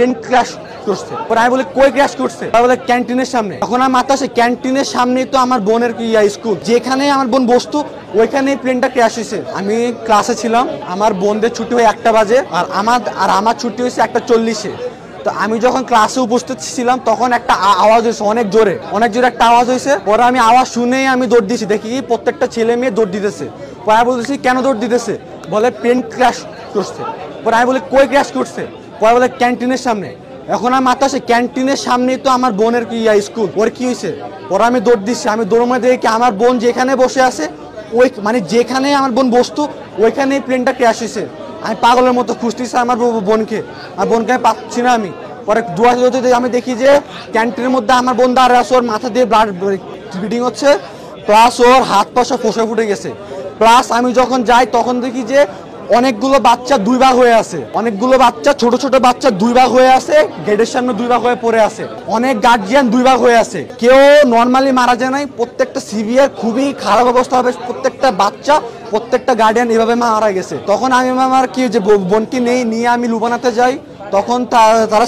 Train crash করছে। পরে আমি বলি কই ক্র্যাশ করছে? বলে ক্যান্টিনের সামনে। তখন আমার মাথা আসে ক্যান্টিনের সামনেই তো আমার বোনের স্কুল, যেখানে আমার বোন বসতো ওইখানে প্লেনটা ক্র্যাশ হয়েছে। আমি ক্লাসে ছিলাম, আমার বোনদের ছুটি হয় 1টা বাজে আর আমার ছুটি হয়েছে 1টা 40-এ। তো আমি যখন ক্লাসে উপস্থিত ছিলাম তখন একটা আওয়াজ হয়েছে অনেক জোরে একটা আওয়াজ হয়েছে। পরে আমি আওয়াজ শুনেই আমি দৌড় দিয়েছি, দেখি প্রত্যেকটা ছেলে মেয়ে দৌড় দিতেছে। পরে আমি বলতেছি কেন দৌড় দিতেছে? বলে প্লেন ক্র্যাশ করছে। পরে আমি বলি কই ক্র্যাশ করছে? পরে বলে ক্যান্টিনের সামনে। এখন আমার মাথা আসে ক্যান্টিনের সামনেই তো আমার বোনের স্কুল, ওর কি হয়েছে? পরে আমি দৌড় দিচ্ছি, আমি দৌড় মারে দেখি আমার বোন যেখানে বসে আছে ওই যেখানে আমার বোন বসতো ওইখানেই প্লেনটা ক্র্যাশ হয়েছে। আমি পাগলের মতো খুঁজতেছি আমার বোনকে, আর বোনকে আমি পাচ্ছি না। আমি পরে আমি দেখি যে ক্যান্টিনের মধ্যে আমার বোন দাঁড়িয়ে আছে, ওর মাথা দিয়ে ব্লাড ব্লিডিং হচ্ছে, প্লাস ওর হাত পা সব ফোসা ফুটে গেছে। প্লাস আমি যখন যাই তখন দেখি যে অনেকগুলো বাচ্চা 2 ভাগ হয়ে আছে, অনেকগুলো বাচ্চা ছোট ছোট বাচ্চা 2 ভাগ হয়ে আছে, গেটের সামনে 2 ভাগ হয়ে পড়ে আছে, অনেক গার্জিয়ান 2 ভাগ হয়ে আছে। কেউ নর্মালি মারা যায় নাই, প্রত্যেকটা সিভিয়ার খুবই খারাপ অবস্থা হবে, প্রত্যেকটা বাচ্চা প্রত্যেকটা গার্ডিয়ান এভাবে মারা গেছে। তখন আমি আমার কি যে বোনকে নিয়ে আমি লুবানাতে যাই, তখন তারা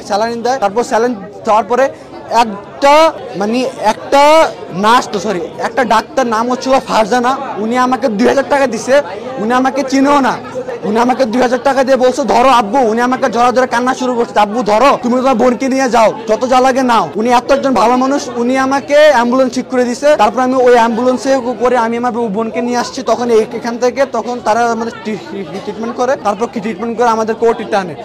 স্যালাইন দেয়। তারপর স্যালাইন দেওয়ার পরে একটা নার্স একটা ডাক্তার, নাম হচ্ছিল ফারজানা, উনি আমাকে 2000 টাকা দিছে। উনি আমাকে চিনেও না, উনি আমাকে 2000 টাকা দিয়ে বলছে ধরো আব্বু। উনি আমাকে ধরে কান্না শুরু করছে, আব্বু ধরো, তুমি তোমার বোনকে নিয়ে যাও, যত যা লাগে নাও। উনি এত একজন ভালো মানুষ, উনি আমাকে অ্যাম্বুলেন্স ঠিক করে দিছে। তারপর আমি ওই অ্যাম্বুলেন্সে করে আমি আমার বোনকে নিয়ে আসছি। তখন এখান থেকে তারা আমাদের ট্রিটমেন্ট করে, তারপর ট্রিটমেন্ট করে আমাদের কোর্টে টানে।